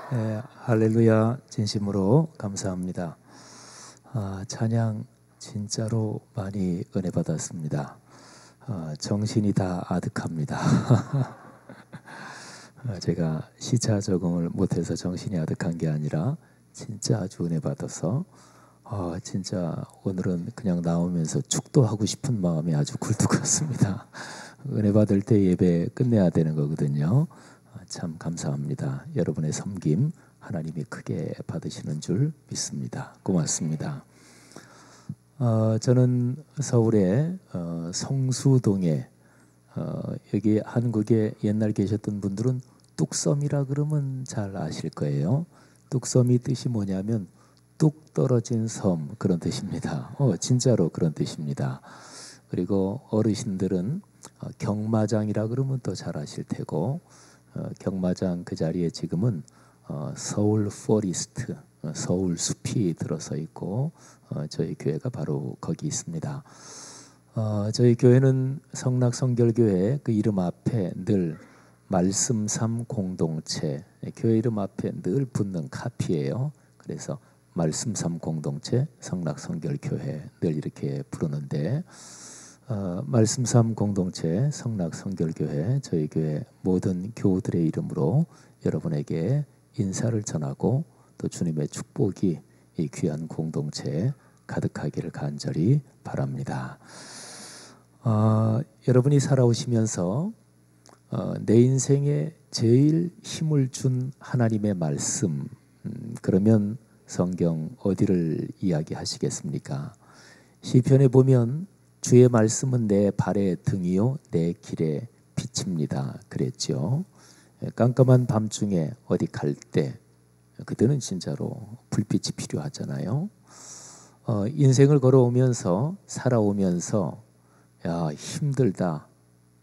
할렐루야. 진심으로 감사합니다. 찬양 진짜로 많이 은혜 받았습니다. 정신이 다 아득합니다. 제가 시차 적응을 못해서 정신이 아득한 게 아니라 진짜 아주 은혜 받아서 진짜 오늘은 그냥 나오면서 축도하고 싶은 마음이 아주 굴뚝같습니다. 은혜 받을 때 예배 끝내야 되는 거거든요. 참 감사합니다. 여러분의 섬김 하나님이 크게 받으시는 줄 믿습니다. 고맙습니다. 저는 서울의 성수동에 여기 한국에 옛날 계셨던 분들은 뚝섬이라 그러면 잘 아실 거예요. 뚝섬이 뜻이 뭐냐면 뚝 떨어진 섬, 그런 뜻입니다. 진짜로 그런 뜻입니다. 그리고 어르신들은 경마장이라 그러면 또 잘 아실 테고, 경마장 그 자리에 지금은 서울 포리스트, 서울 숲이 들어서 있고, 저희 교회가 바로 거기 있습니다. 저희 교회는 성락성결교회 그 이름 앞에 늘 말씀삼 공동체, 교회 이름 앞에 늘 붙는 카피예요. 그래서 말씀삼 공동체 성락성결교회 늘 이렇게 부르는데, 말씀삼 공동체 성락성결교회 저희 교회 모든 교우들의 이름으로 여러분에게 인사를 전하고 또 주님의 축복이 이 귀한 공동체에 가득하기를 간절히 바랍니다. 여러분이 살아오시면서 내 인생에 제일 힘을 준 하나님의 말씀, 그러면 성경 어디를 이야기하시겠습니까? 시편에 보면 주의 말씀은 내 발의 등이요 내 길의 빛입니다 그랬죠. 깜깜한 밤중에 어디 갈 때 그때는 진짜로 불빛이 필요하잖아요. 인생을 걸어오면서 살아오면서 야 힘들다,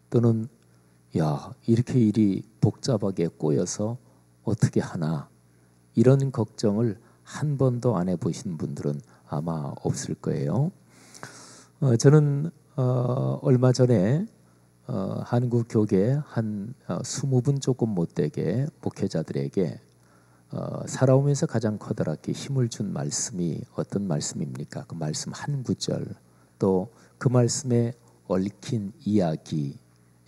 또는 야 이렇게 일이 복잡하게 꼬여서 어떻게 하나, 이런 걱정을 한 번도 안 해보신 분들은 아마 없을 거예요. 저는 얼마 전에 한국 교계 한 20분 조금 못되게 목회자들에게 살아오면서 가장 커다랗게 힘을 준 말씀이 어떤 말씀입니까? 그 말씀 한 구절, 또 그 말씀에 얽힌 이야기,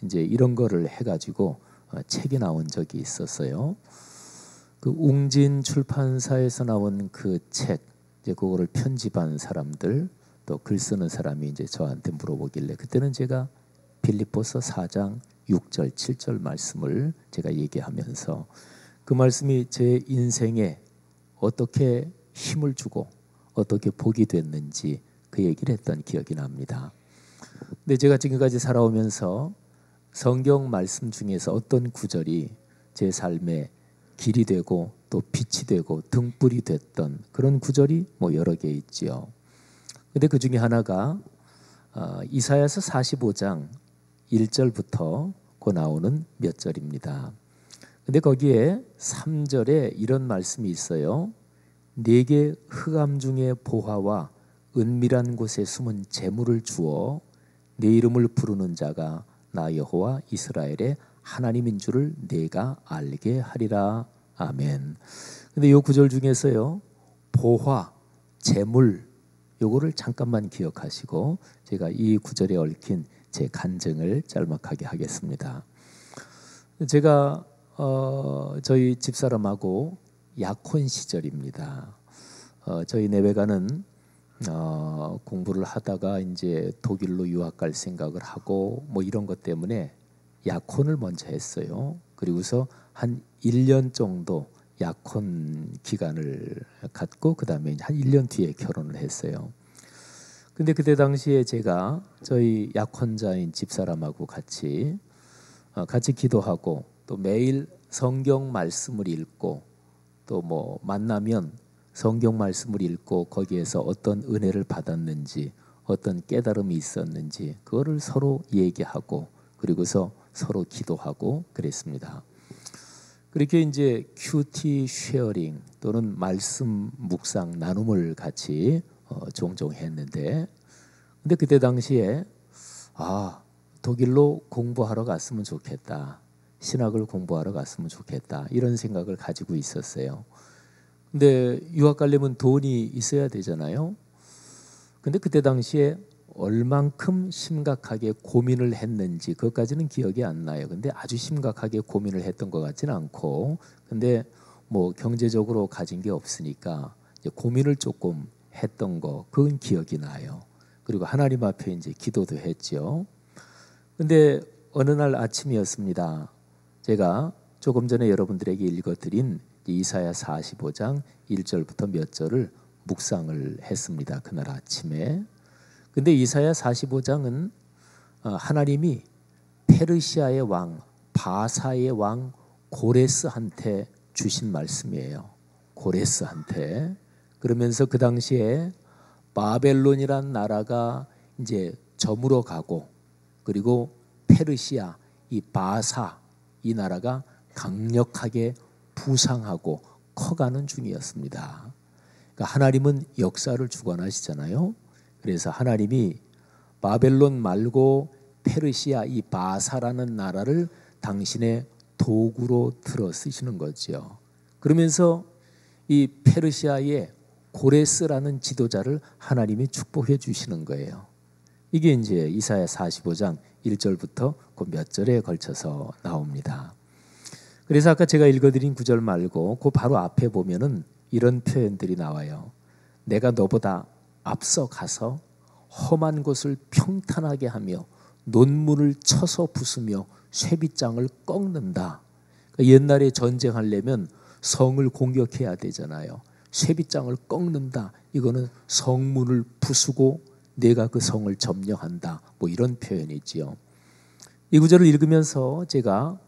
이제 이런 거를 해가지고 책이 나온 적이 있었어요. 그 웅진 출판사에서 나온 그 책, 이제 그거를 편집한 사람들, 또 글 쓰는 사람이 이제 저한테 물어보길래, 그때는 제가 빌립보서 4장 6절 7절 말씀을 제가 얘기하면서 그 말씀이 제 인생에 어떻게 힘을 주고 어떻게 복이 됐는지 그 얘기를 했던 기억이 납니다. 근데 제가 지금까지 살아오면서 성경 말씀 중에서 어떤 구절이 제 삶에 길이 되고 또 빛이 되고 등불이 됐던 그런 구절이 뭐 여러 개 있지요. 근데 그 중에 하나가 이사야서 45장 1절부터 그 나오는 몇 절입니다. 근데 거기에 3절에 이런 말씀이 있어요. 네게 흑암 중에 보화와 은밀한 곳에 숨은 재물을 주어 내 이름을 부르는 자가 나 여호와 이스라엘의 하나님인 줄을 내가 알게 하리라. 아멘. 근데 이 구절 중에서요, 보화, 재물, 요거를 잠깐만 기억하시고 제가 이 구절에 얽힌 제 간증을 짤막하게 하겠습니다. 제가 저희 집사람하고 약혼 시절입니다. 저희 내외가는 공부를 하다가 이제 독일로 유학 갈 생각을 하고 뭐 이런 것 때문에 약혼을 먼저 했어요. 그리고서 한 1년 정도 약혼 기간을 갖고 그 다음에 한 1년 뒤에 결혼을 했어요. 근데 그때 당시에 제가 저희 약혼자인 집사람하고 같이 기도하고 또 매일 성경 말씀을 읽고 또 뭐 만나면 성경 말씀을 읽고 거기에서 어떤 은혜를 받았는지 어떤 깨달음이 있었는지 그거를 서로 얘기하고 그리고서 서로 기도하고 그랬습니다. 그렇게 이제 큐티 쉐어링 또는 말씀 묵상 나눔을 같이 종종 했는데, 근데 그때 당시에 독일로 공부하러 갔으면 좋겠다. 신학을 공부하러 갔으면 좋겠다. 이런 생각을 가지고 있었어요. 근데 유학 가려면 돈이 있어야 되잖아요. 근데 그때 당시에 얼만큼 심각하게 고민을 했는지 그것까지는 기억이 안 나요. 근데 아주 심각하게 고민을 했던 것 같지는 않고, 근데 뭐 경제적으로 가진 게 없으니까 이제 고민을 조금 했던 거, 그건 기억이 나요. 그리고 하나님 앞에 이제 기도도 했죠. 근데 어느 날 아침이었습니다. 제가 조금 전에 여러분들에게 읽어드린 이사야 45장 1절부터 몇 절을 묵상을 했습니다. 그날 아침에. 근데 이사야 45장은 하나님이 페르시아의 왕, 바사의 왕 고레스한테 주신 말씀이에요. 고레스한테. 그러면서 그 당시에 바벨론이란 나라가 이제 저물어 가고, 그리고 페르시아, 이 바사, 이 나라가 강력하게 부상하고 커가는 중이었습니다. 그러니까 하나님은 역사를 주관하시잖아요. 그래서 하나님이 바벨론 말고 페르시아, 이 바사라는 나라를 당신의 도구로 들어 쓰시는 거죠. 그러면서 이 페르시아의 고레스라는 지도자를 하나님이 축복해 주시는 거예요. 이게 이제 이사야 45장 1절부터 그 몇 절에 걸쳐서 나옵니다. 그래서 아까 제가 읽어드린 구절 말고 그 바로 앞에 보면은 이런 표현들이 나와요. 내가 너보다 앞서 가서 험한 곳을 평탄하게 하며 논문을 쳐서 부수며 쇠빗장을 꺾는다. 그러니까 옛날에 전쟁하려면 성을 공격해야 되잖아요. 쇠빗장을 꺾는다. 이거는 성문을 부수고 내가 그 성을 점령한다. 뭐 이런 표현이지요. 이 구절을 읽으면서 제가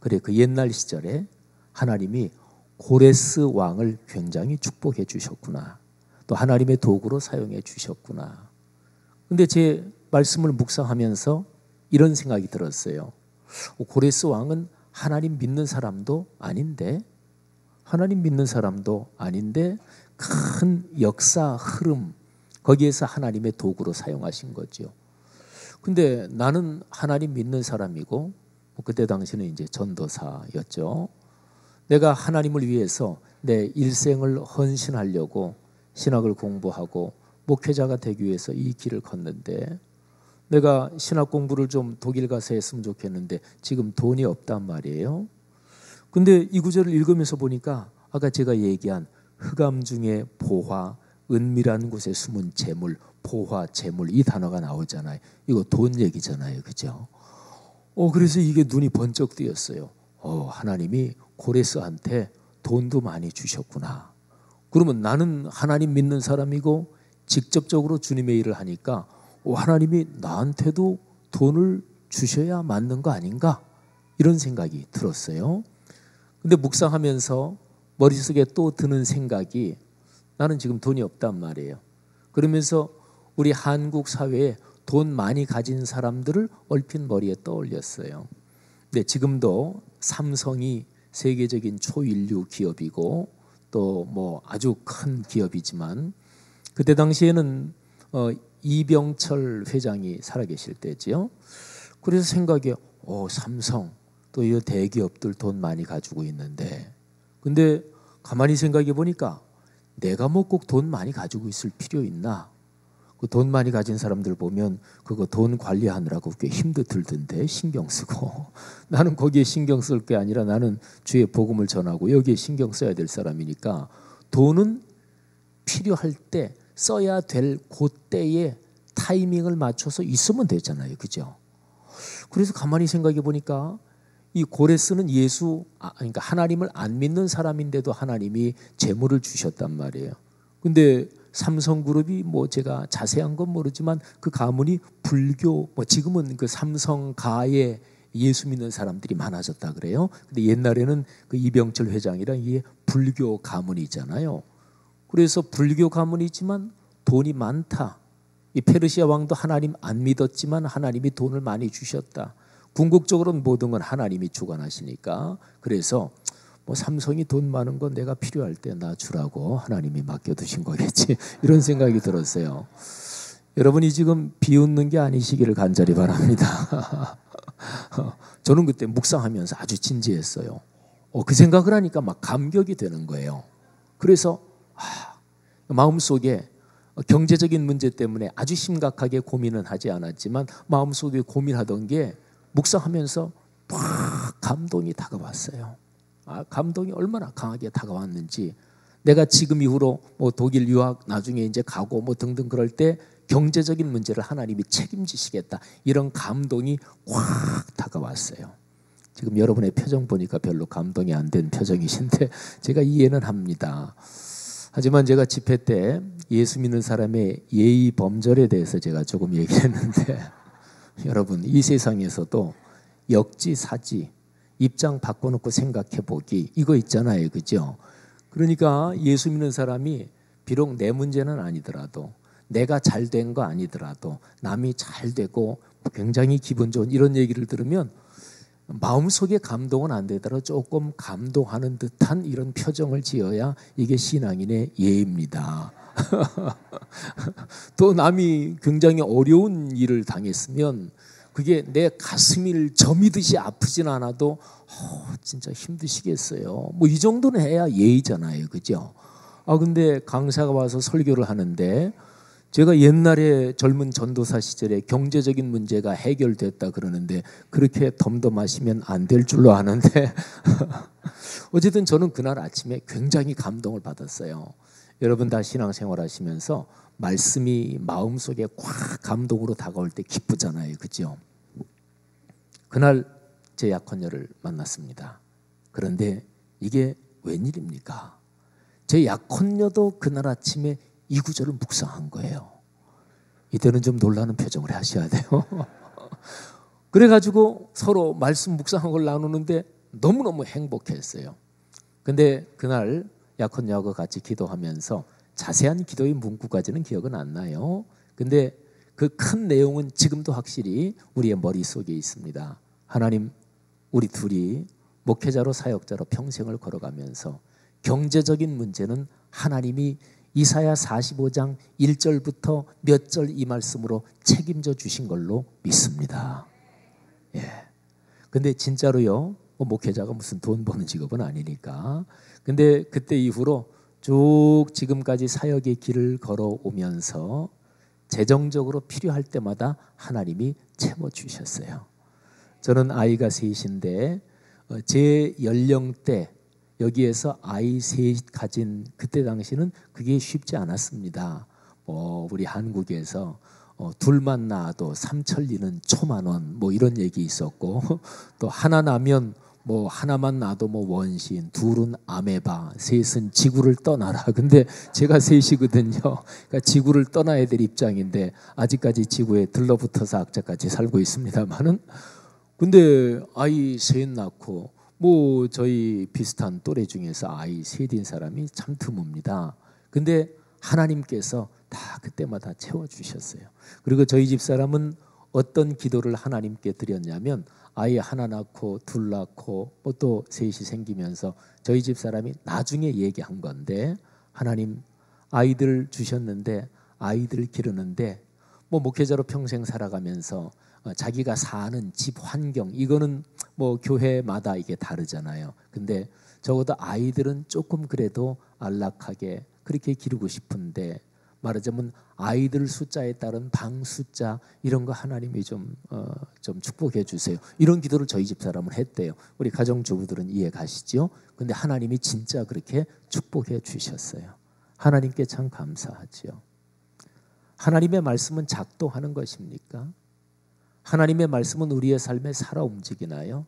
그래, 그 옛날 시절에 하나님이 고레스 왕을 굉장히 축복해 주셨구나. 또 하나님의 도구로 사용해 주셨구나. 근데 제 말씀을 묵상하면서 이런 생각이 들었어요. 고레스 왕은 하나님 믿는 사람도 아닌데, 하나님 믿는 사람도 아닌데 큰 역사 흐름, 거기에서 하나님의 도구로 사용하신 거죠. 근데 나는 하나님 믿는 사람이고, 그때 당시는 이제 전도사였죠. 내가 하나님을 위해서 내 일생을 헌신하려고 신학을 공부하고 목회자가 되기 위해서 이 길을 걷는데, 내가 신학 공부를 좀 독일 가서 했으면 좋겠는데 지금 돈이 없단 말이에요. 근데 이 구절을 읽으면서 보니까 아까 제가 얘기한 흑암 중에 보화, 은밀한 곳에 숨은 재물, 보화, 재물, 이 단어가 나오잖아요. 이거 돈 얘기잖아요. 그죠? 그래서 이게 눈이 번쩍 뜨였어요. 하나님이 고레스한테 돈도 많이 주셨구나. 그러면 나는 하나님 믿는 사람이고 직접적으로 주님의 일을 하니까 하나님이 나한테도 돈을 주셔야 맞는 거 아닌가? 이런 생각이 들었어요. 근데 묵상하면서 머릿속에 또 드는 생각이, 나는 지금 돈이 없단 말이에요. 그러면서 우리 한국 사회에 돈 많이 가진 사람들을 얼핏 머리에 떠올렸어요. 근데 지금도 삼성이 세계적인 초일류 기업이고 또 뭐 아주 큰 기업이지만, 그때 당시에는 이병철 회장이 살아계실 때지요. 그래서 생각에 삼성 또 이 대기업들 돈 많이 가지고 있는데, 근데 가만히 생각해 보니까 내가 뭐 꼭 돈 많이 가지고 있을 필요 있나? 그 돈 많이 가진 사람들 보면 그거 돈 관리하느라고 꽤 힘도 들던데 신경 쓰고, 나는 거기에 신경 쓸 게 아니라 나는 주의 복음을 전하고 여기에 신경 써야 될 사람이니까 돈은 필요할 때 써야 될 그때에 타이밍을 맞춰서 있으면 되잖아요. 그죠? 그래서 가만히 생각해 보니까 이 고레스는 그러니까 하나님을 안 믿는 사람인데도 하나님이 재물을 주셨단 말이에요. 근데 삼성그룹이 뭐 제가 자세한 건 모르지만 그 가문이 불교, 뭐 지금은 그 삼성가에 예수 믿는 사람들이 많아졌다 그래요. 근데 옛날에는 그 이병철 회장이랑 이게 불교 가문이잖아요. 그래서 불교 가문이지만 돈이 많다. 이 페르시아 왕도 하나님 안 믿었지만 하나님이 돈을 많이 주셨다. 궁극적으로는 모든 건 하나님이 주관하시니까, 그래서 뭐 삼성이 돈 많은 건 내가 필요할 때 나 주라고 하나님이 맡겨두신 거겠지, 이런 생각이 들었어요. 여러분이 지금 비웃는 게 아니시기를 간절히 바랍니다. 저는 그때 묵상하면서 아주 진지했어요. 그 생각을 하니까 막 감격이 되는 거예요. 그래서 마음속에 경제적인 문제 때문에 아주 심각하게 고민은 하지 않았지만 마음속에 고민하던 게 묵상하면서 막 감동이 다가왔어요. 감동이 얼마나 강하게 다가왔는지, 내가 지금 이후로 뭐 독일 유학 나중에 이제 가고 뭐 등등 그럴 때 경제적인 문제를 하나님이 책임지시겠다, 이런 감동이 확 다가왔어요. 지금 여러분의 표정 보니까 별로 감동이 안 된 표정이신데 제가 이해는 합니다. 하지만 제가 집회 때 예수 믿는 사람의 예의 범절에 대해서 제가 조금 얘기를 했는데 여러분, 이 세상에서도 역지사지, 입장 바꿔놓고 생각해보기, 이거 있잖아요. 그죠? 그러니까 예수 믿는 사람이 비록 내 문제는 아니더라도, 내가 잘 된 거 아니더라도 남이 잘 되고 굉장히 기분 좋은 이런 얘기를 들으면 마음속에 감동은 안 되더라도 조금 감동하는 듯한 이런 표정을 지어야 이게 신앙인의 예입니다. 또 남이 굉장히 어려운 일을 당했으면 그게 내 가슴을 저미듯이 아프진 않아도 진짜 힘드시겠어요, 뭐 이 정도는 해야 예의잖아요. 그죠? 근데 강사가 와서 설교를 하는데 제가 옛날에 젊은 전도사 시절에 경제적인 문제가 해결됐다 그러는데 그렇게 덤덤하시면 안 될 줄로 아는데 어쨌든 저는 그날 아침에 굉장히 감동을 받았어요. 여러분 다 신앙생활 하시면서 말씀이 마음속에 꽉 감동으로 다가올 때 기쁘잖아요. 그죠? 그날 제 약혼녀를 만났습니다. 그런데 이게 웬일입니까? 제 약혼녀도 그날 아침에 이 구절을 묵상한 거예요. 이때는 좀 놀라는 표정을 하셔야 돼요. 그래가지고 서로 말씀 묵상한 걸 나누는데 너무너무 행복했어요. 근데 그날 약혼녀하고 같이 기도하면서 자세한 기도의 문구까지는 기억은 안 나요. 근데 그 큰 내용은 지금도 확실히 우리의 머릿속에 있습니다. 하나님, 우리 둘이 목회자로 사역자로 평생을 걸어가면서 경제적인 문제는 하나님이 이사야 45장 1절부터 몇 절 이 말씀으로 책임져 주신 걸로 믿습니다. 예. 근데 진짜로요, 목회자가 무슨 돈 버는 직업은 아니니까. 근데 그때 이후로 쭉 지금까지 사역의 길을 걸어오면서 재정적으로 필요할 때마다 하나님이 채워주셨어요. 저는 아이가 셋인데 제 연령대 여기에서 아이 셋 가진 그때 당시는 그게 쉽지 않았습니다. 우리 한국에서 둘만 낳아도 삼천리는 초만원 뭐 이런 얘기 있었고 또 하나 나면 뭐 하나만 낳아도 뭐 원신, 둘은 아메바, 셋은 지구를 떠나라. 근데 제가 셋이거든요. 그러니까 지구를 떠나야 될 입장인데 아직까지 지구에 들러붙어서 악착같이 살고 있습니다만은, 근데 아이 셋 낳고 뭐 저희 비슷한 또래 중에서 아이 셋인 사람이 참 드뭅니다. 근데 하나님께서 다 그때마다 채워주셨어요. 그리고 저희 집 사람은 어떤 기도를 하나님께 드렸냐면 아이 하나 낳고 둘 낳고 뭐 또 셋이 생기면서 저희 집 사람이 나중에 얘기한 건데, 하나님 아이들 주셨는데 아이들 기르는데 뭐 목회자로 평생 살아가면서 자기가 사는 집 환경 이거는 뭐 교회마다 이게 다르잖아요. 근데 적어도 아이들은 조금 그래도 안락하게 그렇게 기르고 싶은데, 말하자면 아이들 숫자에 따른 방 숫자 이런 거 하나님이 좀 축복해 주세요. 이런 기도를 저희 집 사람은 했대요. 우리 가정주부들은 이해 가시죠? 근데 하나님이 진짜 그렇게 축복해 주셨어요. 하나님께 참 감사하지요. 하나님의 말씀은 작동하는 것입니까? 하나님의 말씀은 우리의 삶에 살아 움직이나요?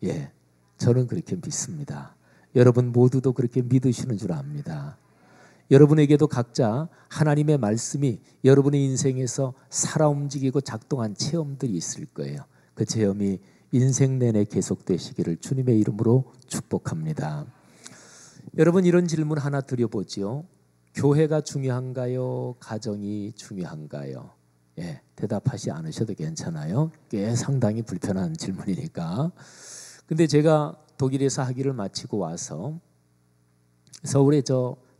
예, 저는 그렇게 믿습니다. 여러분 모두도 그렇게 믿으시는 줄 압니다. 여러분에게도 각자 하나님의 말씀이 여러분의 인생에서 살아 움직이고 작동한 체험들이 있을 거예요. 그 체험이 인생 내내 계속되시기를 주님의 이름으로 축복합니다. 여러분, 이런 질문 하나 드려보죠. 교회가 중요한가요? 가정이 중요한가요? 예, 대답하지 않으셔도 괜찮아요. 꽤 상당히 불편한 질문이니까. 근데 제가 독일에서 학위를 마치고 와서 서울의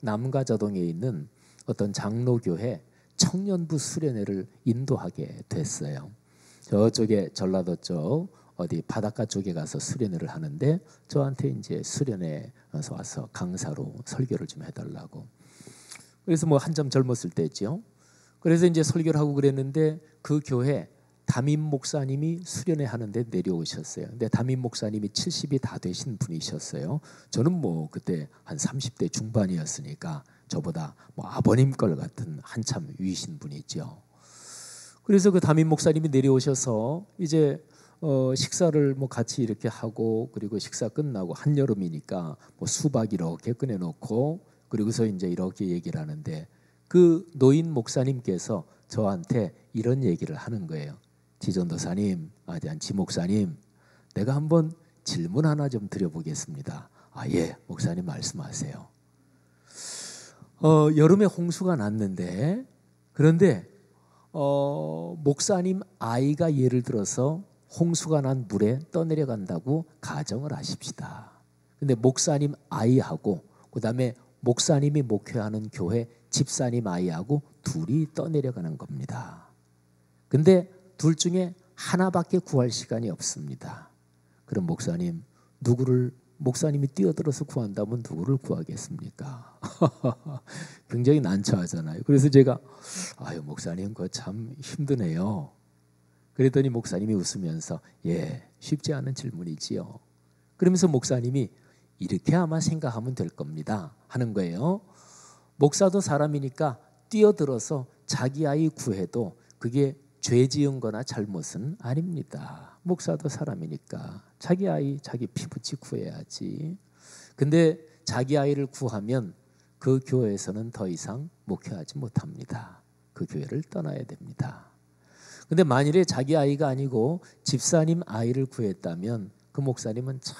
남가저동에 있는 어떤 장로교회 청년부 수련회를 인도하게 됐어요. 저쪽에 전라도 쪽 어디 바닷가 쪽에 가서 수련회를 하는데 저한테 이제 수련회 와서 강사로 설교를 좀 해달라고. 그래서 뭐 한참 젊었을 때죠. 그래서 이제 설교를 하고 그랬는데 그 교회 담임 목사님이 수련회 하는데 내려오셨어요. 근데 담임 목사님이 70이 다 되신 분이셨어요. 저는 뭐 그때 한 30대 중반이었으니까 저보다 뭐 아버님 걸 같은 한참 위신 분이죠. 그래서 그 담임 목사님이 내려오셔서 이제 식사를 뭐 같이 이렇게 하고, 그리고 식사 끝나고 한여름이니까 뭐 수박 이렇게 꺼내놓고, 그리고서 이제 이렇게 얘기를 하는데 그 노인 목사님께서 저한테 이런 얘기를 하는 거예요. 지전도사님, 지 목사님, 내가 한번 질문 하나 좀 드려보겠습니다. 예, 목사님 말씀하세요. 여름에 홍수가 났는데, 그런데 목사님 아이가 예를 들어서 홍수가 난 물에 떠내려간다고 가정을 하십시다. 근데 목사님 아이하고 그다음에 목사님이 목회하는 교회 집사님 아이하고 둘이 떠내려가는 겁니다. 근데 둘 중에 하나밖에 구할 시간이 없습니다. 그럼 목사님이 뛰어들어서 구한다면 누구를 구하겠습니까? 굉장히 난처하잖아요. 그래서 제가 목사님 그거 참 힘드네요. 그랬더니 목사님이 웃으면서 예, 쉽지 않은 질문이지요. 그러면서 목사님이 이렇게 아마 생각하면 될 겁니다 하는 거예요. 목사도 사람이니까 뛰어들어서 자기 아이 구해도 그게 죄 지은 거나 잘못은 아닙니다. 목사도 사람이니까 자기 아이 자기 피부치 구해야지. 근데 자기 아이를 구하면 그 교회에서는 더 이상 목회하지 못합니다. 그 교회를 떠나야 됩니다. 근데 만일에 자기 아이가 아니고 집사님 아이를 구했다면 그 목사님은 참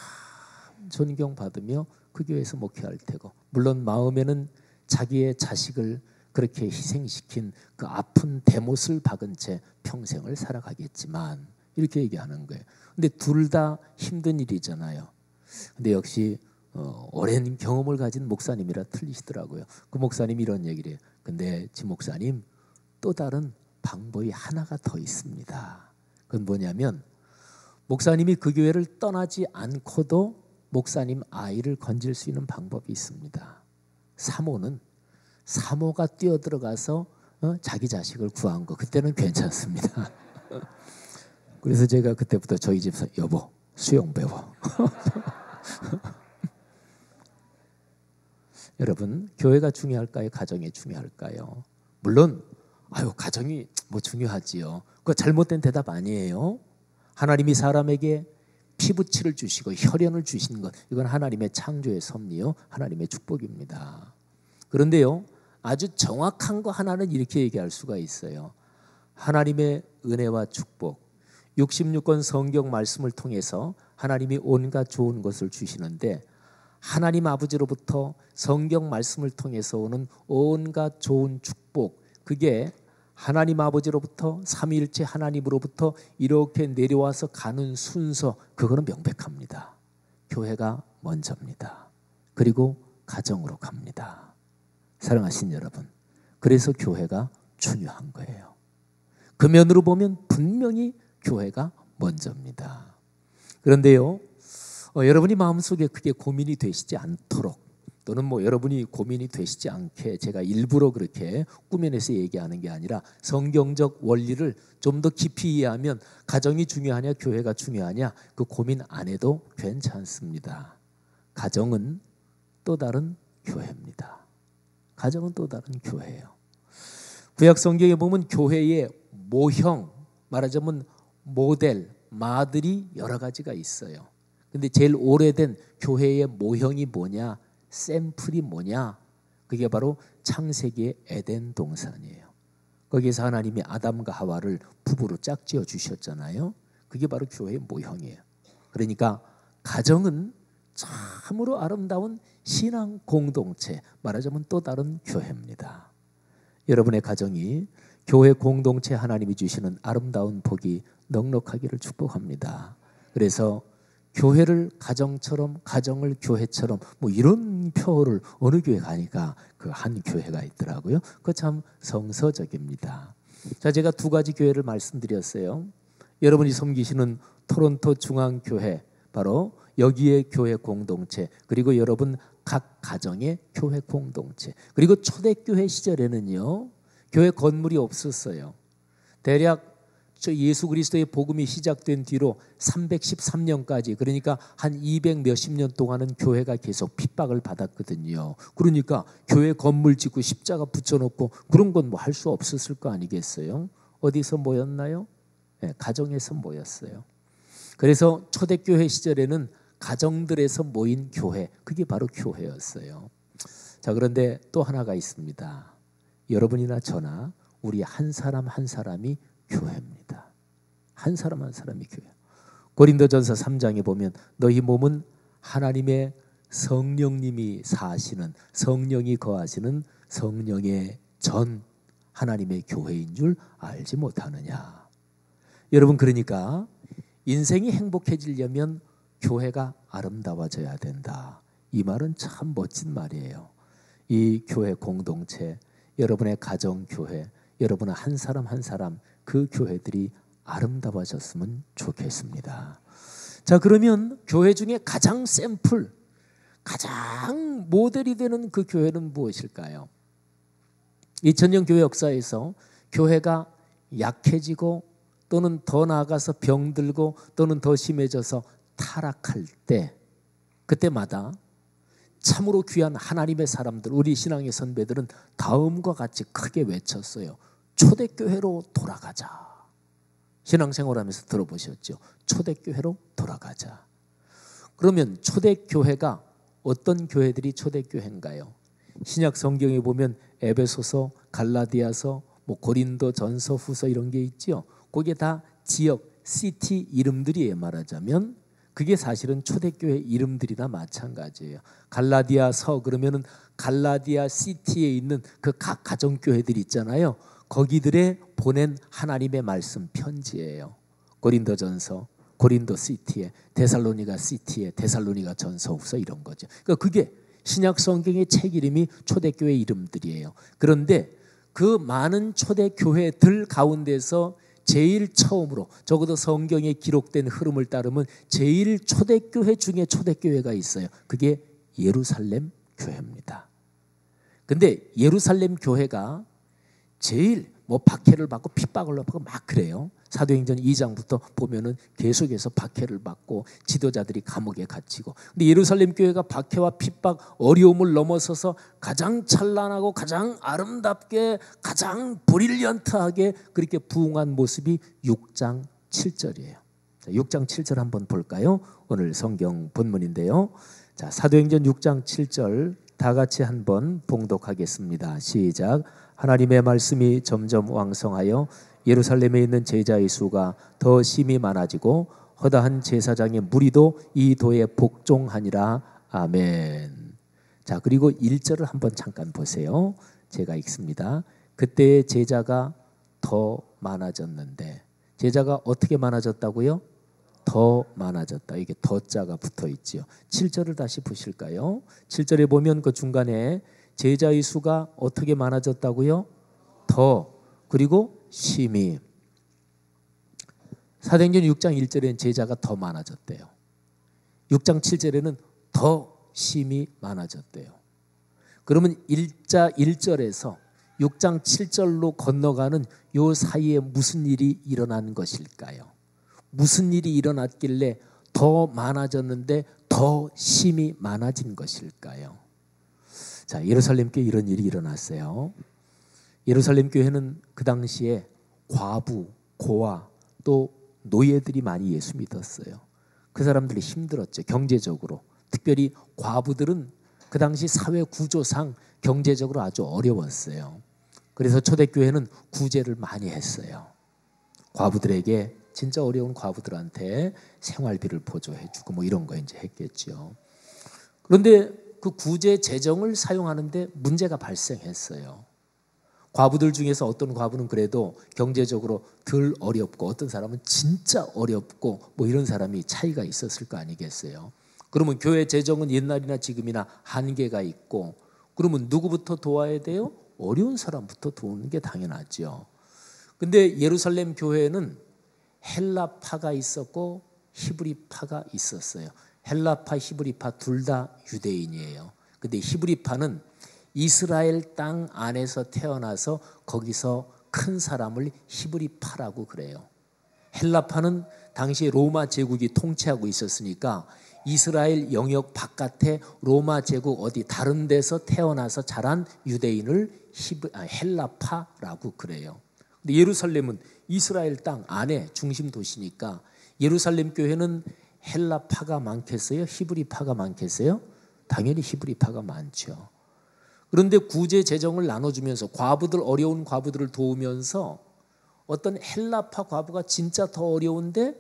존경받으며 그 교회에서 목회할 테고, 물론 마음에는 자기의 자식을 그렇게 희생시킨 그 아픈 대못을 박은 채 평생을 살아가겠지만, 이렇게 얘기하는 거예요. 근데 둘 다 힘든 일이잖아요. 근데 역시 오랜 경험을 가진 목사님이라 틀리시더라고요. 그 목사님이 이런 얘기를 해요. 근데 지 목사님, 또 다른 방법이 하나가 더 있습니다. 그건 뭐냐면 목사님이 그 교회를 떠나지 않고도 목사님 아이를 건질 수 있는 방법이 있습니다. 사모가 뛰어들어가서 자기 자식을 구한 거, 그때는 괜찮습니다. 그래서 제가 그때부터 저희 집에서 여보 수영 배워. 여러분, 교회가 중요할까요? 가정이 중요할까요? 물론 가정이 뭐 중요하지요. 그거 잘못된 대답 아니에요. 하나님이 사람에게 피부치를 주시고 혈연을 주신 것, 이건 하나님의 창조의 섭리요, 하나님의 축복입니다. 그런데요, 아주 정확한 거 하나는 이렇게 얘기할 수가 있어요. 하나님의 은혜와 축복, 66권 성경 말씀을 통해서 하나님이 온갖 좋은 것을 주시는데, 하나님 아버지로부터 성경 말씀을 통해서 오는 온갖 좋은 축복, 그게 하나님 아버지로부터 삼위일체 하나님으로부터 이렇게 내려와서 가는 순서, 그거는 명백합니다. 교회가 먼저입니다. 그리고 가정으로 갑니다. 사랑하신 여러분, 그래서 교회가 중요한 거예요. 그 면으로 보면 분명히 교회가 먼저입니다. 그런데요, 여러분이 마음속에 그게 고민이 되시지 않도록, 또는 뭐 여러분이 고민이 되시지 않게 제가 일부러 그렇게 꾸며내서 얘기하는 게 아니라, 성경적 원리를 좀 더 깊이 이해하면 가정이 중요하냐 교회가 중요하냐 그 고민 안 해도 괜찮습니다. 가정은 또 다른 교회입니다. 가정은 또 다른 교회예요. 구약 성경에 보면 교회의 모형, 말하자면 모델, 마들이 여러 가지가 있어요. 근데 제일 오래된 교회의 모형이 뭐냐, 샘플이 뭐냐, 그게 바로 창세기의 에덴 동산이에요. 거기에서 하나님이 아담과 하와를 부부로 짝지어 주셨잖아요. 그게 바로 교회의 모형이에요. 그러니까 가정은 참으로 아름다운 신앙 공동체, 말하자면 또 다른 교회입니다. 여러분의 가정이 교회 공동체 하나님이 주시는 아름다운 복이 넉넉하기를 축복합니다. 그래서 교회를 가정처럼, 가정을 교회처럼, 뭐 이런 표현을 어느 교회 가니까 그 한 교회가 있더라고요. 그거 참 성서적입니다. 자, 제가 두 가지 교회를 말씀드렸어요. 여러분이 섬기시는 토론토 중앙교회, 바로 여기에 교회 공동체, 그리고 여러분 각 가정의 교회 공동체, 그리고 초대교회 시절에는요 교회 건물이 없었어요. 대략 예수 그리스도의 복음이 시작된 뒤로 313년까지, 그러니까 한 200 몇십 년 동안은 교회가 계속 핍박을 받았거든요. 그러니까 교회 건물 짓고 십자가 붙여놓고 그런 건 뭐 할 수 없었을 거 아니겠어요? 어디서 모였나요? 네, 가정에서 모였어요. 그래서 초대교회 시절에는 가정들에서 모인 교회, 그게 바로 교회였어요. 자, 그런데 또 하나가 있습니다. 여러분이나 저나 우리 한 사람 한 사람이 교회입니다. 한 사람 한 사람이 교회. 고린도전서 3장에 보면 너희 몸은 하나님의 성령님이 사시는, 성령이 거하시는 성령의 전 하나님의 교회인 줄 알지 못하느냐. 여러분, 그러니까 인생이 행복해지려면 교회가 아름다워져야 된다. 이 말은 참 멋진 말이에요. 이 교회 공동체, 여러분의 가정교회, 여러분의 한 사람 한 사람, 그 교회들이 아름다워졌으면 좋겠습니다. 자, 그러면 교회 중에 가장 샘플, 가장 모델이 되는 그 교회는 무엇일까요? 2000년 교회 역사에서 교회가 약해지고 또는 더 나아가서 병들고 또는 더 심해져서 타락할 때, 그때마다 참으로 귀한 하나님의 사람들, 우리 신앙의 선배들은 다음과 같이 크게 외쳤어요. 초대교회로 돌아가자. 신앙생활하면서 들어보셨죠? 초대교회로 돌아가자. 그러면 초대교회가 어떤 교회들이 초대교회인가요? 신약 성경에 보면 에베소서, 갈라디아서, 고린도 전서, 후서 이런 게 있죠. 그게 다 지역, 시티 이름들이에요. 말하자면 그게 사실은 초대교회 이름들이나 마찬가지예요. 갈라디아서 그러면은 갈라디아 시티에 있는 그 각 가정교회들 있잖아요. 거기들에 보낸 하나님의 말씀 편지예요. 고린도전서, 고린도 시티에, 데살로니가 시티에, 데살로니가 전서, 후서 이런 거죠. 그러니까 그게 신약 성경의 책 이름이 초대교회 이름들이에요. 그런데 그 많은 초대교회들 가운데서 제일 처음으로, 적어도 성경에 기록된 흐름을 따르면 제일 초대교회 중에 초대교회가 있어요. 그게 예루살렘 교회입니다. 근데 예루살렘 교회가 제일 박해를 받고 핍박을 받고 막 그래요. 사도행전 2장부터 보면은 계속해서 박해를 받고 지도자들이 감옥에 갇히고. 근데 예루살렘 교회가 박해와 핍박, 어려움을 넘어서서 가장 찬란하고 가장 아름답게 가장 브릴리언트하게 그렇게 부흥한 모습이 6장 7절이에요. 6장 7절 한번 볼까요? 오늘 성경 본문인데요. 자, 사도행전 6장 7절 다 같이 한번 봉독하겠습니다. 시작. 하나님의 말씀이 점점 왕성하여 예루살렘에 있는 제자의 수가 더 심히 많아지고 허다한 제사장의 무리도 이 도에 복종하니라. 아멘. 자, 그리고 1절을 한번 잠깐 보세요. 제가 읽습니다. 그때의 제자가 더 많아졌는데, 제자가 어떻게 많아졌다고요? 더 많아졌다. 이게 더자가 붙어 있지요. 7절을 다시 보실까요? 7절에 보면 그 중간에 제자의 수가 어떻게 많아졌다고요? 더, 그리고 심히. 사도행전 6장 1절에는 제자가 더 많아졌대요. 6장 7절에는 더 심히 많아졌대요. 그러면 1절에서 6장 7절로 건너가는 요 사이에 무슨 일이 일어난 것일까요? 무슨 일이 일어났길래 더 많아졌는데 더 심히 많아진 것일까요? 자, 예루살렘 교회 이런 일이 일어났어요. 예루살렘 교회는 그 당시에 과부, 고아, 또 노예들이 많이 예수 믿었어요. 그 사람들이 힘들었죠. 경제적으로. 특별히 과부들은 그 당시 사회 구조상 경제적으로 아주 어려웠어요. 그래서 초대교회는 구제를 많이 했어요. 과부들에게, 진짜 어려운 과부들한테 생활비를 보조해주고 이런 거 이제 했겠죠. 그런데 그 구제 재정을 사용하는데 문제가 발생했어요. 과부들 중에서 어떤 과부는 그래도 경제적으로 덜 어렵고 어떤 사람은 진짜 어렵고 이런 사람이 차이가 있었을 거 아니겠어요. 그러면 교회 재정은 옛날이나 지금이나 한계가 있고, 그러면 누구부터 도와야 돼요? 어려운 사람부터 도우는 게 당연하죠. 근데 예루살렘 교회는 헬라파가 있었고 히브리파가 있었어요. 헬라파, 히브리파 둘 다 유대인이에요. 근데 히브리파는 이스라엘 땅 안에서 태어나서 거기서 큰 사람을 히브리파라고 그래요. 헬라파는 당시 로마 제국이 통치하고 있었으니까 이스라엘 영역 바깥에 로마 제국 어디 다른 데서 태어나서 자란 유대인을 헬라파라고 그래요. 근데 예루살렘은 이스라엘 땅 안에 중심 도시니까 예루살렘 교회는 헬라파가 많겠어요? 히브리파가 많겠어요? 당연히 히브리파가 많죠. 그런데 구제 재정을 나눠주면서 과부들, 어려운 과부들을 도우면서 어떤 헬라파 과부가 진짜 더 어려운데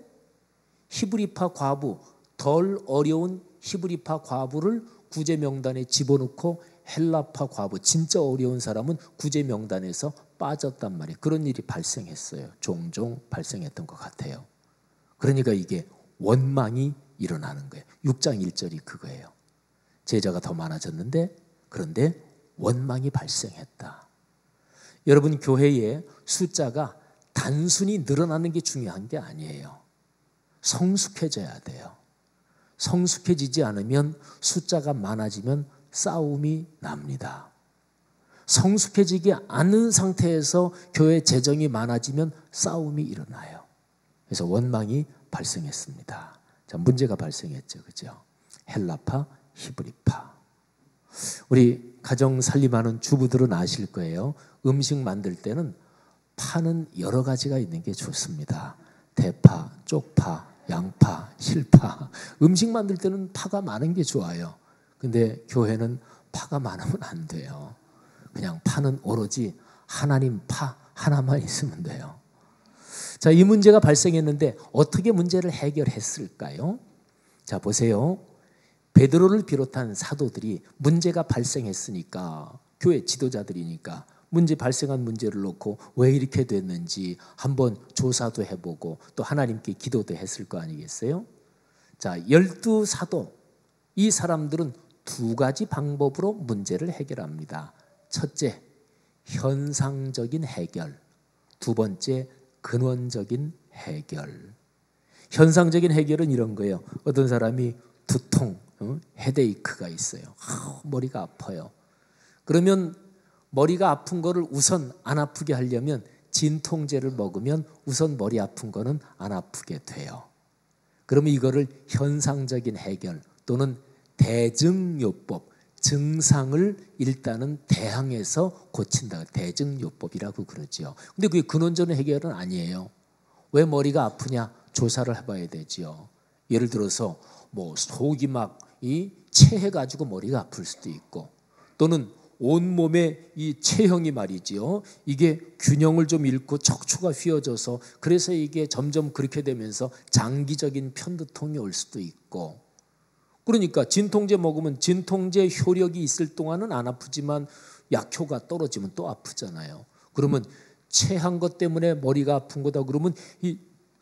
히브리파 과부, 덜 어려운 히브리파 과부를 구제 명단에 집어넣고 헬라파 과부, 진짜 어려운 사람은 구제 명단에서 빠졌단 말이에요. 그런 일이 발생했어요. 종종 발생했던 것 같아요. 그러니까 이게 원망이 일어나는 거예요. 6장 1절이 그거예요. 제자가 더 많아졌는데 그런데 원망이 발생했다. 여러분, 교회의 숫자가 단순히 늘어나는 게 중요한 게 아니에요. 성숙해져야 돼요. 성숙해지지 않으면 숫자가 많아지면 싸움이 납니다. 성숙해지지 않은 상태에서 교회 재정이 많아지면 싸움이 일어나요. 그래서 원망이 발생했습니다. 자, 문제가 발생했죠. 그죠? 헬라파, 히브리파. 우리 가정 살림하는 주부들은 아실 거예요. 음식 만들 때는 파는 여러 가지가 있는 게 좋습니다. 대파, 쪽파, 양파, 실파. 음식 만들 때는 파가 많은 게 좋아요. 근데 교회는 파가 많으면 안 돼요. 그냥 파는 오로지 하나님 파 하나만 있으면 돼요. 자, 이 문제가 발생했는데 어떻게 문제를 해결했을까요? 자, 보세요. 베드로를 비롯한 사도들이 문제가 발생했으니까, 교회 지도자들이니까 문제 발생한 문제를 놓고 왜 이렇게 됐는지 한번 조사도 해보고 또 하나님께 기도도 했을 거 아니겠어요? 자, 12사도, 이 사람들은 두 가지 방법으로 문제를 해결합니다. 첫째, 현상적인 해결. 두 번째, 근원적인 해결. 현상적인 해결은 이런 거예요. 어떤 사람이 두통, 헤데이크가 있어요. 머리가 아파요. 그러면 머리가 아픈 거를 우선 안 아프게 하려면 진통제를 먹으면 우선 머리 아픈 거는 안 아프게 돼요. 그러면 이거를 현상적인 해결 또는 대증요법, 증상을 일단은 대항해서 고친다. 대증요법이라고 그러죠. 근데 그게 근원적인 해결은 아니에요. 왜 머리가 아프냐? 조사를 해봐야 되죠. 예를 들어서 뭐 속이 막 체해가지고 머리가 아플 수도 있고, 또는 온몸에 이 체형이 말이지요. 이게 균형을 좀 잃고 척추가 휘어져서 그래서 이게 점점 그렇게 되면서 장기적인 편두통이 올 수도 있고, 그러니까 진통제 먹으면 진통제 효력이 있을 동안은 안 아프지만 약효가 떨어지면 또 아프잖아요. 그러면 체한 것 때문에 머리가 아픈 거다 그러면 이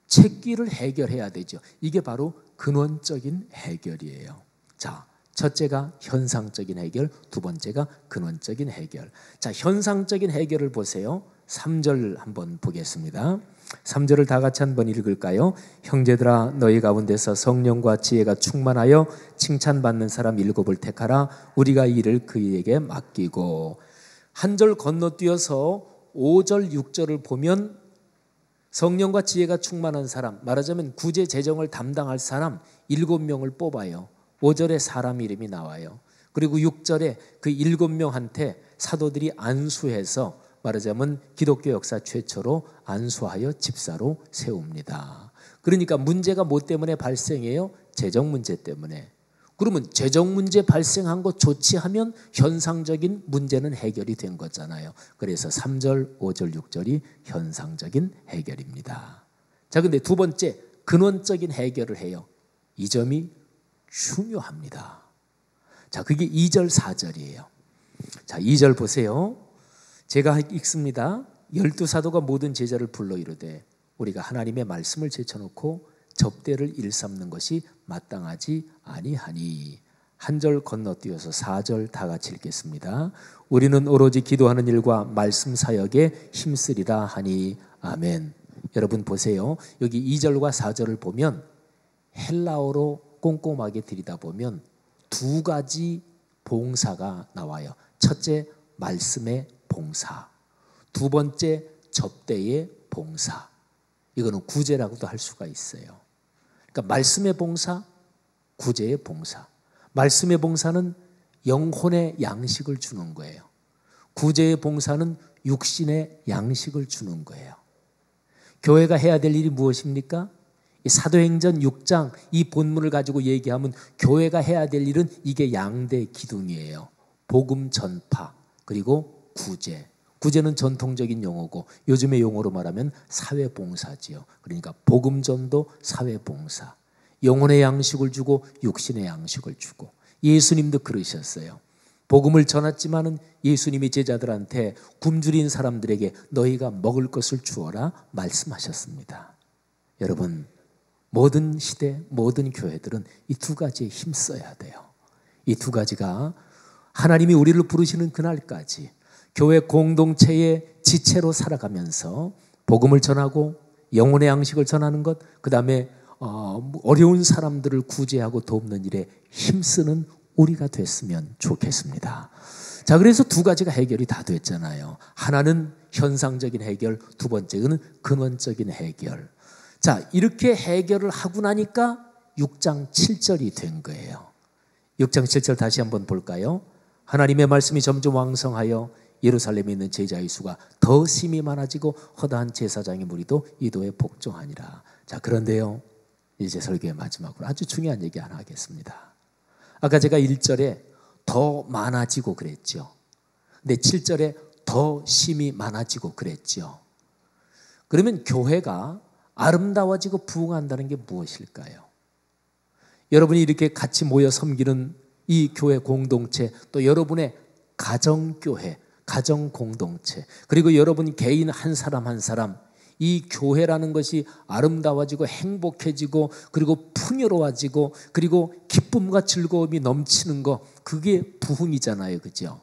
체기를 해결해야 되죠. 이게 바로 근원적인 해결이에요. 자, 첫째가 현상적인 해결, 두 번째가 근원적인 해결. 자, 현상적인 해결을 보세요. 3절 한번 보겠습니다. 3절을 다 같이 한번 읽을까요? 형제들아, 너희 가운데서 성령과 지혜가 충만하여 칭찬받는 사람 7을 택하라. 우리가 이 일을 그에게 맡기고. 한 절 건너뛰어서 5절 6절을 보면 성령과 지혜가 충만한 사람, 말하자면 구제 재정을 담당할 사람 7명을 뽑아요. 5절에 사람 이름이 나와요. 그리고 6절에 그 7명한테 사도들이 안수해서, 말하자면 기독교 역사 최초로 안수하여 집사로 세웁니다. 그러니까 문제가 뭐 때문에 발생해요? 재정 문제 때문에. 그러면 재정 문제 발생한 거 조치하면 현상적인 문제는 해결이 된 거잖아요. 그래서 3절, 5절, 6절이 현상적인 해결입니다. 자, 근데 두 번째, 근원적인 해결을 해요. 이 점이 중요합니다. 자, 그게 2절, 4절이에요. 자, 2절 보세요. 제가 읽습니다. 12사도가 모든 제자를 불러 이르되 우리가 하나님의 말씀을 제쳐놓고 접대를 일삼는 것이 마땅하지 아니하니. 한 절 건너뛰어서 4절 다 같이 읽겠습니다. 우리는 오로지 기도하는 일과 말씀 사역에 힘쓰리라 하니. 아멘. 여러분 보세요. 여기 2절과 4절을 보면 헬라어로 꼼꼼하게 들여다보면 두 가지 봉사가 나와요. 첫째, 말씀의 봉사. 두 번째, 접대의 봉사. 이거는 구제라고도 할 수가 있어요. 그러니까 말씀의 봉사, 구제의 봉사. 말씀의 봉사는 영혼의 양식을 주는 거예요. 구제의 봉사는 육신의 양식을 주는 거예요. 교회가 해야 될 일이 무엇입니까? 이 사도행전 6장 이 본문을 가지고 얘기하면 교회가 해야 될 일은 이게 양대 기둥이에요. 복음 전파 그리고 구제. 구제는 전통적인 용어고 요즘의 용어로 말하면 사회봉사지요. 그러니까 복음 전도, 사회봉사. 영혼의 양식을 주고 육신의 양식을 주고. 예수님도 그러셨어요. 복음을 전했지만은 예수님이 제자들한테 굶주린 사람들에게 너희가 먹을 것을 주어라 말씀하셨습니다. 여러분, 모든 시대, 모든 교회들은 이 두 가지에 힘써야 돼요. 이 두 가지가 하나님이 우리를 부르시는 그날까지 교회 공동체의 지체로 살아가면서 복음을 전하고 영혼의 양식을 전하는 것, 그 다음에 어려운 사람들을 구제하고 돕는 일에 힘쓰는 우리가 됐으면 좋겠습니다. 자, 그래서 두 가지가 해결이 다 됐잖아요. 하나는 현상적인 해결, 두 번째는 근원적인 해결. 자, 이렇게 해결을 하고 나니까 6장 7절이 된 거예요. 6장 7절 다시 한번 볼까요? 하나님의 말씀이 점점 왕성하여 예루살렘에 있는 제자의 수가 더 심히 많아지고 허다한 제사장의 무리도 이도에 복종하니라. 자, 그런데요, 이제 설교의 마지막으로 아주 중요한 얘기 하나 하겠습니다. 아까 제가 1절에 더 많아지고 그랬죠. 근데 7절에 더 심히 많아지고 그랬죠. 그러면 교회가 아름다워지고 부흥한다는 게 무엇일까요? 여러분이 이렇게 같이 모여 섬기는 이 교회 공동체, 또 여러분의 가정교회, 가정공동체, 그리고 여러분 개인 한 사람 한 사람, 이 교회라는 것이 아름다워지고 행복해지고 그리고 풍요로워지고 그리고 기쁨과 즐거움이 넘치는 거, 그게 부흥이잖아요. 그죠?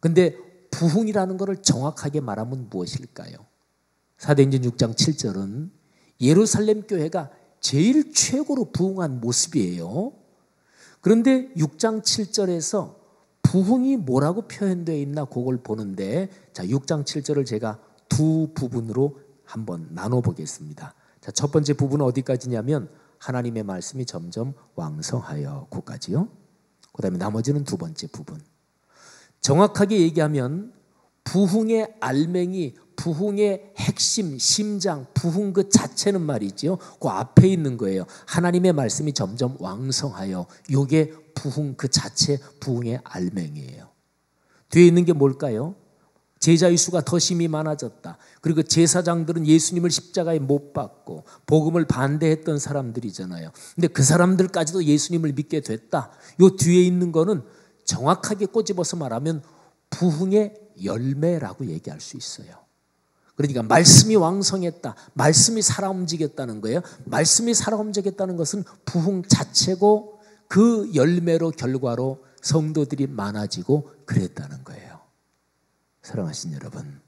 근데 부흥이라는 것을 정확하게 말하면 무엇일까요? 사도행전 6장 7절은 예루살렘 교회가 제일 최고로 부흥한 모습이에요. 그런데 6장 7절에서 부흥이 뭐라고 표현되어 있나 그걸 보는데, 자, 6장 7절을 제가 두 부분으로 한번 나눠보겠습니다. 자, 첫 번째 부분은 어디까지냐면 하나님의 말씀이 점점 왕성하여 고까지요. 그 다음에 나머지는 두 번째 부분. 정확하게 얘기하면 부흥의 알맹이, 부흥의 핵심, 심장, 부흥 그 자체는 말이죠. 그 앞에 있는 거예요. 하나님의 말씀이 점점 왕성하여, 이게 부흥 그 자체, 부흥의 알맹이에요. 뒤에 있는 게 뭘까요? 제자의 수가 더 심히 많아졌다. 그리고 제사장들은 예수님을 십자가에 못 박고 복음을 반대했던 사람들이잖아요. 근데 그 사람들까지도 예수님을 믿게 됐다. 요 뒤에 있는 거는 정확하게 꼬집어서 말하면 부흥의 열매라고 얘기할 수 있어요. 그러니까 말씀이 왕성했다. 말씀이 살아 움직였다는 거예요. 말씀이 살아 움직였다는 것은 부흥 자체고 그 열매로 결과로 성도들이 많아지고 그랬다는 거예요. 사랑하신 여러분,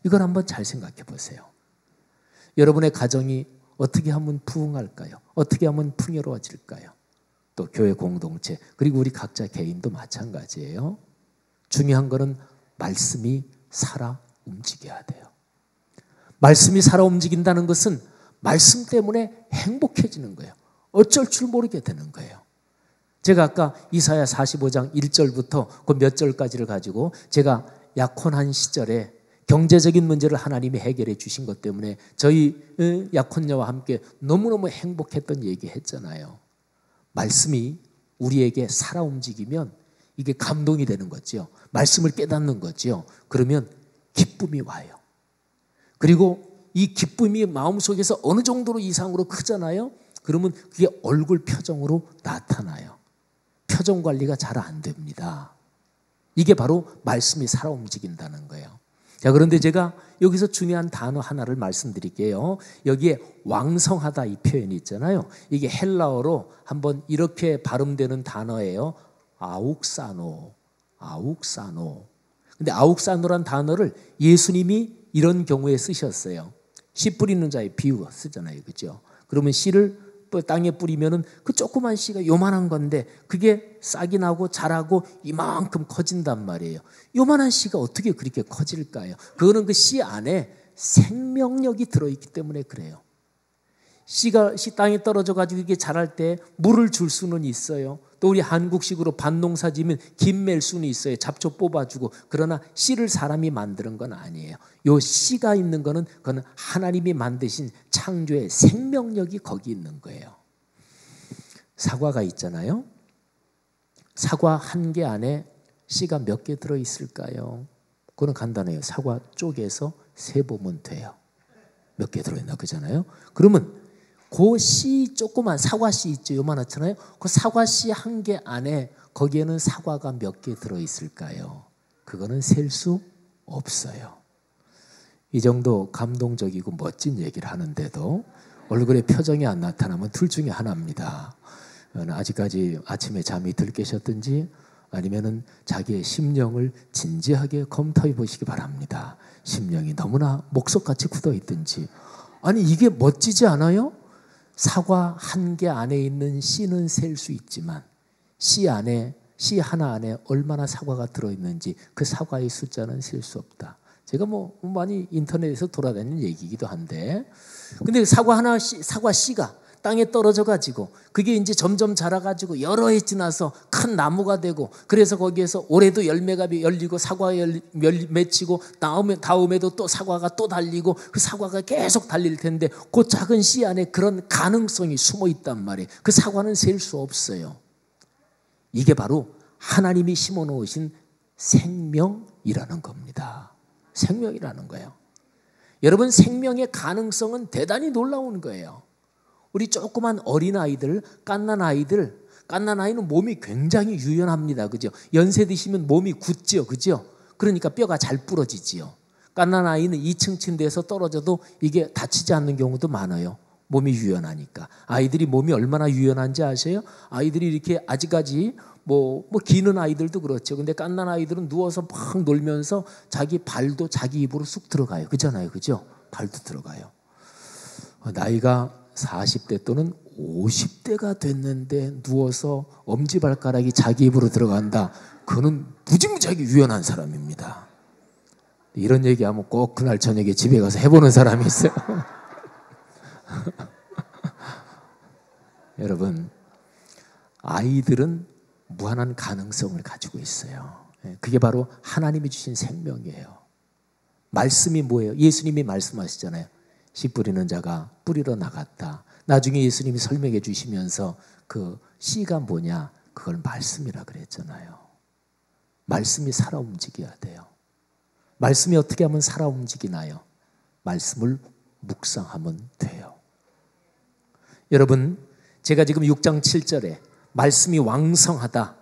이걸 한번 잘 생각해 보세요. 여러분의 가정이 어떻게 하면 부흥할까요? 어떻게 하면 풍요로워질까요? 또 교회 공동체, 그리고 우리 각자 개인도 마찬가지예요. 중요한 거는 말씀이 살아 움직여야 돼요. 말씀이 살아 움직인다는 것은 말씀 때문에 행복해지는 거예요. 어쩔 줄 모르게 되는 거예요. 제가 아까 이사야 45장 1절부터 그 몇 절까지를 가지고 제가 약혼한 시절에 경제적인 문제를 하나님이 해결해 주신 것 때문에 저희 약혼녀와 함께 너무너무 행복했던 얘기 했잖아요. 말씀이 우리에게 살아 움직이면 이게 감동이 되는 거죠. 말씀을 깨닫는 거죠. 그러면 기쁨이 와요. 그리고 이 기쁨이 마음속에서 어느 정도로 이상으로 크잖아요. 그러면 그게 얼굴 표정으로 나타나요. 표정 관리가 잘 안 됩니다. 이게 바로 말씀이 살아 움직인다는 거예요. 자, 그런데 제가 여기서 중요한 단어 하나를 말씀드릴게요. 여기에 왕성하다 이 표현이 있잖아요. 이게 헬라어로 한번 이렇게 발음되는 단어예요. 아욱사노. 근데 아욱사노란 단어를 예수님이 이런 경우에 쓰셨어요. 씨 뿌리는 자의 비유 쓰잖아요. 그죠? 그러면 씨를 땅에 뿌리면은 그 조그만 씨가 요만한 건데 그게 싹이 나고 자라고 이만큼 커진단 말이에요. 요만한 씨가 어떻게 그렇게 커질까요? 그거는 그 씨 안에 생명력이 들어있기 때문에 그래요. 씨 땅에 떨어져 가지고 이게 자랄 때 물을 줄 수는 있어요. 또 우리 한국식으로 밭농사 지면 김 맬 수는 있어요. 잡초 뽑아주고. 그러나 씨를 사람이 만드는 건 아니에요. 요 씨가 있는 거는 그건 하나님이 만드신 창조의 생명력이 거기 있는 거예요. 사과가 있잖아요. 사과 한 개 안에 씨가 몇 개 들어있을까요? 그건 간단해요. 사과 쪼개서 세보면 돼요. 몇 개 들어있나 그잖아요. 그러면 그 씨 조그만 사과 씨 있죠. 요만하잖아요. 그 사과 씨 한 개 안에 거기에는 사과가 몇 개 들어있을까요? 그거는 셀 수 없어요. 이 정도 감동적이고 멋진 얘기를 하는데도 얼굴에 표정이 안 나타나면 둘 중에 하나입니다. 아직까지 아침에 잠이 덜 깨셨든지 아니면은 자기의 심령을 진지하게 검토해 보시기 바랍니다. 심령이 너무나 목석같이 굳어 있든지. 아니 이게 멋지지 않아요? 사과 한 개 안에 있는 씨는 셀 수 있지만 씨 하나 안에 얼마나 사과가 들어있는지 그 사과의 숫자는 셀 수 없다. 제가 뭐 많이 인터넷에서 돌아다니는 얘기이기도 한데, 근데 사과 씨가 땅에 떨어져 가지고 그게 이제 점점 자라가지고 여러 해 지나서 큰 나무가 되고, 그래서 거기에서 올해도 열매가 열리고 사과가 맺히고 다음에도 또 사과가 또 달리고 그 사과가 계속 달릴 텐데 그 작은 씨 안에 그런 가능성이 숨어 있단 말이에요. 그 사과는 셀 수 없어요. 이게 바로 하나님이 심어 놓으신 생명이라는 겁니다. 생명이라는 거예요. 여러분, 생명의 가능성은 대단히 놀라운 거예요. 우리 조그만 어린아이들, 갓난아이는 몸이 굉장히 유연합니다. 그죠? 연세 드시면 몸이 굳죠. 그죠? 그러니까 뼈가 잘 부러지지요. 갓난아이는 2층 침대에서 떨어져도 이게 다치지 않는 경우도 많아요. 몸이 유연하니까. 아이들이 몸이 얼마나 유연한지 아세요? 아이들이 이렇게 아직까지 기는 아이들도 그렇죠. 근데 갓난아이들은 누워서 막 놀면서 자기 발도 자기 입으로 쑥 들어가요. 그잖아요. 그죠? 발도 들어가요. 나이가 40대 또는 50대가 됐는데 누워서 엄지발가락이 자기 입으로 들어간다. 그는 무지무지하게 유연한 사람입니다. 이런 얘기하면 꼭 그날 저녁에 집에 가서 해보는 사람이 있어요. 여러분, 아이들은 무한한 가능성을 가지고 있어요. 그게 바로 하나님이 주신 생명이에요. 말씀이 뭐예요? 예수님이 말씀하시잖아요. 씨 뿌리는 자가 뿌리러 나갔다. 나중에 예수님이 설명해 주시면서 그 씨가 뭐냐? 그걸 말씀이라 그랬잖아요. 말씀이 살아 움직여야 돼요. 말씀이 어떻게 하면 살아 움직이나요? 말씀을 묵상하면 돼요. 여러분, 제가 지금 6장 7절에 말씀이 왕성하다.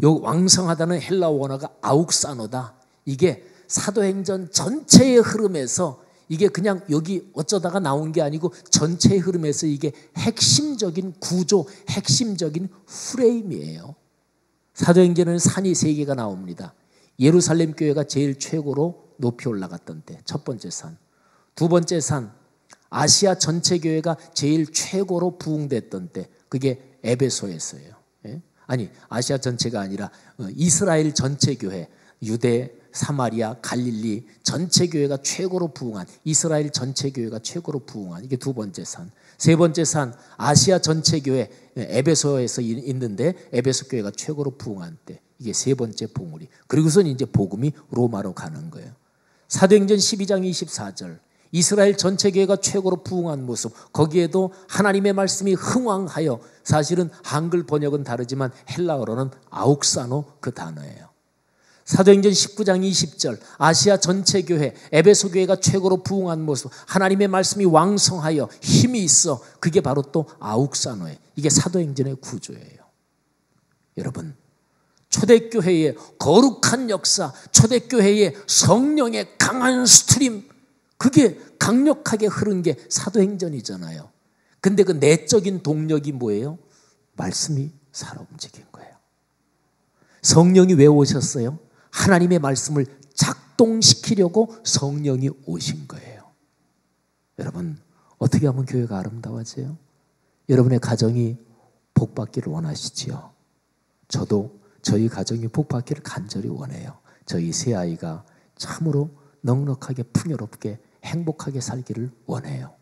요 왕성하다는 헬라어 원어가 아욱사노다. 이게 사도행전 전체의 흐름에서 이게 그냥 여기 어쩌다가 나온 게 아니고 전체의 흐름에서 이게 핵심적인 구조, 핵심적인 프레임이에요. 사도행전에는 산이 3개가 나옵니다. 예루살렘 교회가 제일 최고로 높이 올라갔던 때, 첫 번째 산. 두 번째 산, 아시아 전체 교회가 제일 최고로 부흥됐던 때, 그게 에베소였어요. 아니, 아시아 전체가 아니라 이스라엘 전체 교회, 유대, 사마리아, 갈릴리 전체 교회가 최고로 부흥한, 이스라엘 전체 교회가 최고로 부흥한, 이게 두 번째 산. 세 번째 산, 아시아 전체 교회, 에베소에서 있는데 에베소 교회가 최고로 부흥한 때, 이게 세 번째 봉우리. 그리고선 이제 복음이 로마로 가는 거예요. 사도행전 12장 24절, 이스라엘 전체 교회가 최고로 부흥한 모습, 거기에도 하나님의 말씀이 흥왕하여, 사실은 한글 번역은 다르지만 헬라어로는 아욱사노 그 단어예요. 사도행전 19장 20절, 아시아 전체 교회, 에베소 교회가 최고로 부흥한 모습, 하나님의 말씀이 왕성하여 힘이 있어, 그게 바로 또 아욱사노예요. 이게 사도행전의 구조예요. 여러분, 초대교회의 거룩한 역사, 초대교회의 성령의 강한 스트림, 그게 강력하게 흐른 게 사도행전이잖아요. 근데 그 내적인 동력이 뭐예요? 말씀이 살아 움직인 거예요. 성령이 왜 오셨어요? 하나님의 말씀을 작동시키려고 성령이 오신 거예요. 여러분, 어떻게 하면 교회가 아름다워져요? 여러분의 가정이 복받기를 원하시지요. 저도 저희 가정이 복받기를 간절히 원해요. 저희 세 아이가 참으로 넉넉하게 풍요롭게 행복하게 살기를 원해요.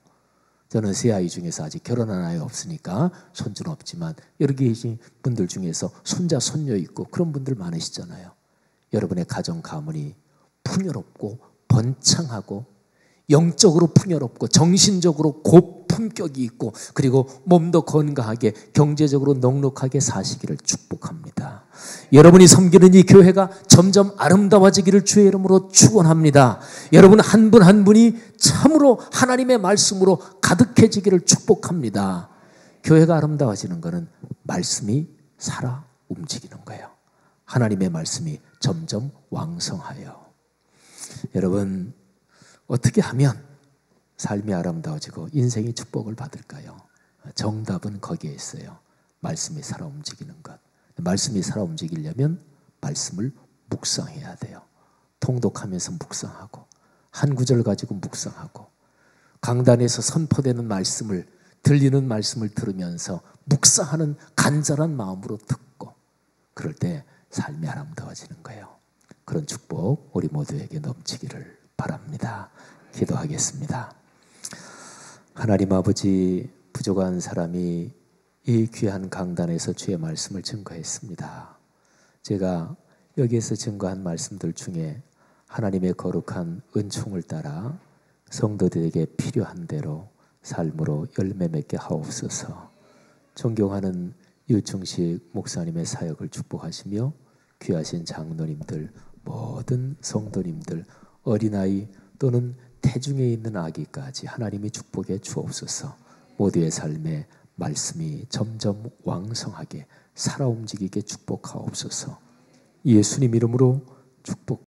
저는 세 아이 중에서 아직 결혼한 아이 없으니까 손주는 없지만 여기 계신 분들 중에서 손자 손녀 있고 그런 분들 많으시잖아요. 여러분의 가정 가문이 풍요롭고 번창하고 영적으로 풍요롭고 정신적으로 고품격이 있고 그리고 몸도 건강하게 경제적으로 넉넉하게 사시기를 축복합니다. 여러분이 섬기는 이 교회가 점점 아름다워지기를 주의 이름으로 축원합니다. 여러분 한 분 한 분이 참으로 하나님의 말씀으로 가득해지기를 축복합니다. 교회가 아름다워지는 것은 말씀이 살아 움직이는 거예요. 하나님의 말씀이 점점 왕성하여. 여러분 어떻게 하면 삶이 아름다워지고 인생이 축복을 받을까요? 정답은 거기에 있어요. 말씀이 살아 움직이는 것. 말씀이 살아 움직이려면 말씀을 묵상해야 돼요. 통독하면서 묵상하고 한 구절 가지고 묵상하고 강단에서 선포되는 말씀을 들리는 말씀을 들으면서 묵상하는 간절한 마음으로 듣고 그럴 때 삶이 아름다워지는 거예요. 그런 축복 우리 모두에게 넘치기를 바랍니다. 기도하겠습니다. 하나님 아버지, 부족한 사람이 이 귀한 강단에서 주의 말씀을 증거했습니다. 제가 여기에서 증거한 말씀들 중에 하나님의 거룩한 은총을 따라 성도들에게 필요한 대로 삶으로 열매 맺게 하옵소서. 존경하는 유충식 목사님의 사역을 축복하시며 귀하신 장로님들, 모든 성도님들, 어린아이 또는 태중에 있는 아기까지 하나님이 축복해 주옵소서. 모두의 삶에 말씀이 점점 왕성하게 살아 움직이게 축복하옵소서. 예수님 이름으로 축복